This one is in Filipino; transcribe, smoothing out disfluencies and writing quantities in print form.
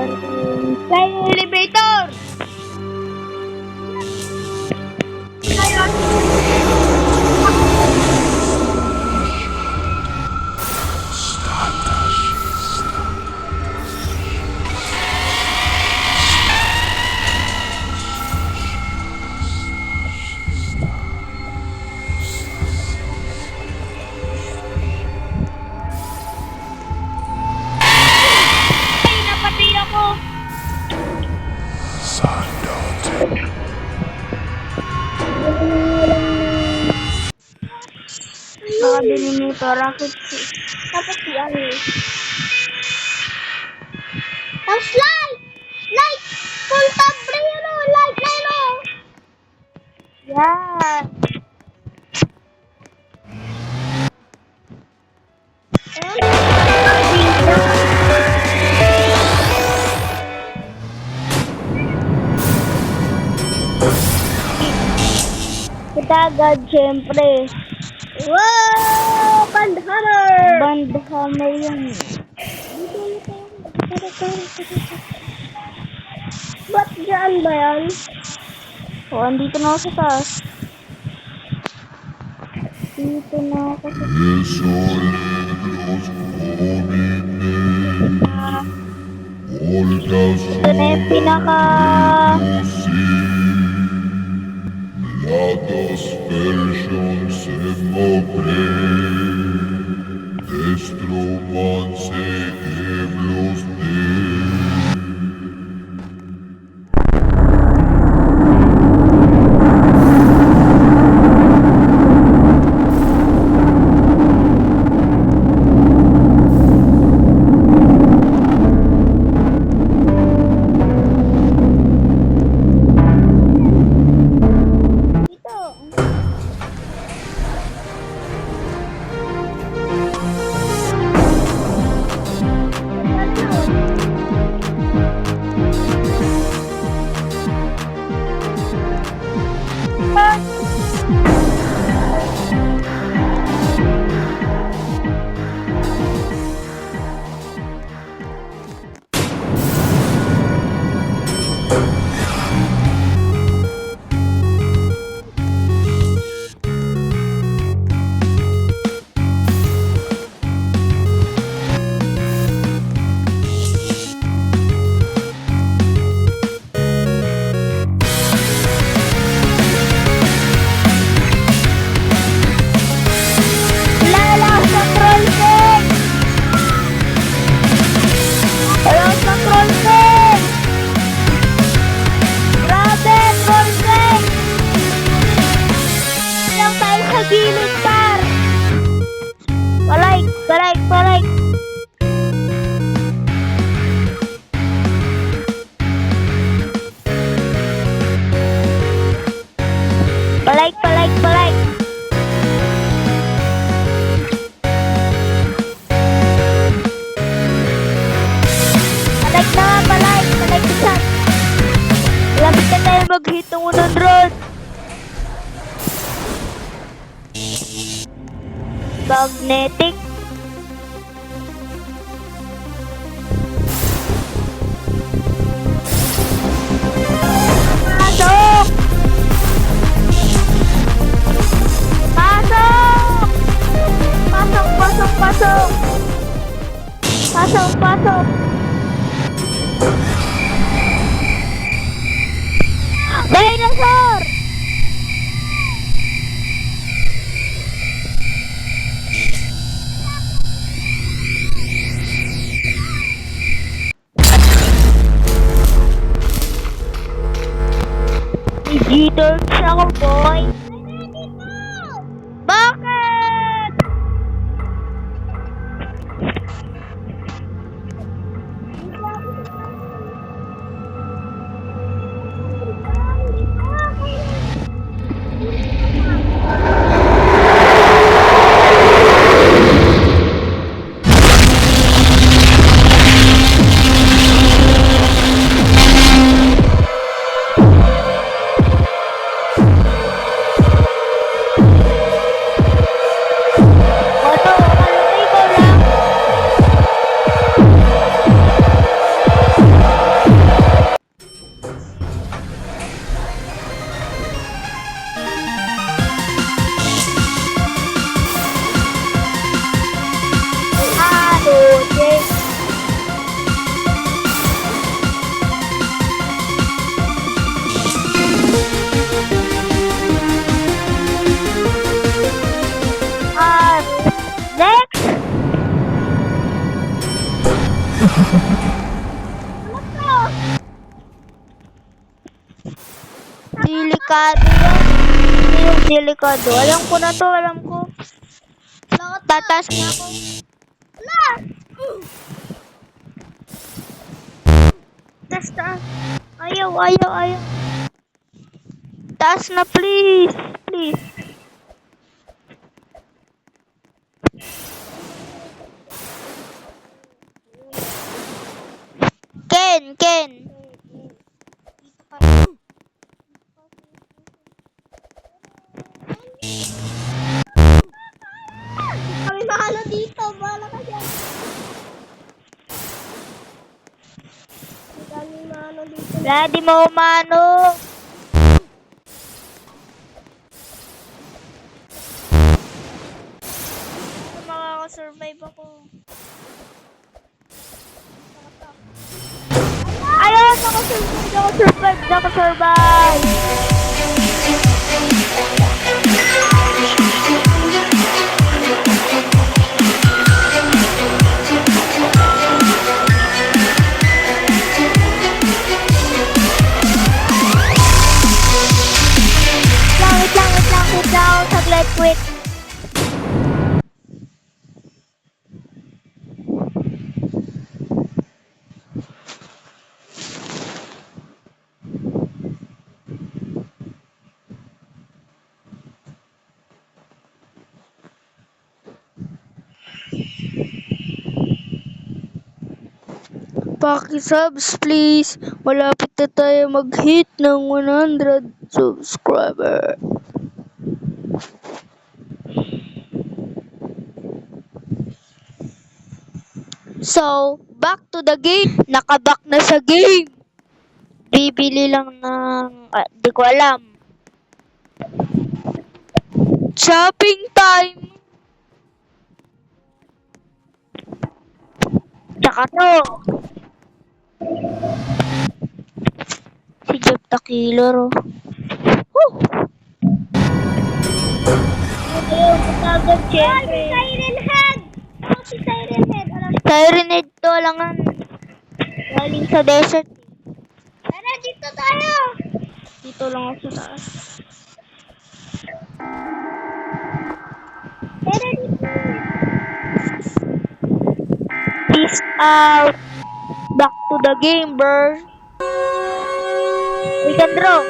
Flying elevator! Ay, napatay ako! Nakabili nito, rocket ship. Tapos yan eh. Tapos light! Light! Full tab na yun o! Light na yun o! Yan! Kita agad, syempre. Wow! Bandhammer! Bandhammer yan. Ba't dyan ba yan? O, andito na ako sa taas. Dito na ako sa ito na yung pinaka... Gilid par! Palike! Palike! Palike! Palike! Palike! Palike! Palike na! Palike! Palike isa! Lapit na tayo mag-hit ng unang road! Magnetic. Pasok! Pasok! Pasok, pasok, pasok! Pasok, pasok! Dinosaur! G-Turks ako, boy. Bakit? delikado yan. Hindi yung delikado. Alam ko na to, alam ko. Tatas na ako. Wala! Taas, taas. Ayaw, ayaw, ayaw. Taas na, please. Please. Ken, Ken. Kami mahalo dito. Bahala ka dyan. Kami mahalo dito. Wala, di mo umano. Makakasurvive ako. Ayun, nakasurvive. Wait lang, saglit, wait. Paki-subs please. Malapit na tayo mag-hit ng 100 subscriber. So, back to the game. Nakaback na sa game. Bibili lang ng... di ko alam. Shopping time. Tsaka to. Si Jeff Takilor, oh. Woo! Ayaw, matagad, syempre. Siren Head! Ako si Siren Head. Alam. Siren Head to, alangan. Galing sa desert. Tara, dito tayo! Dito lang ako sa taas. Tara, dito. Peace out. Back to the game, bro. We can draw.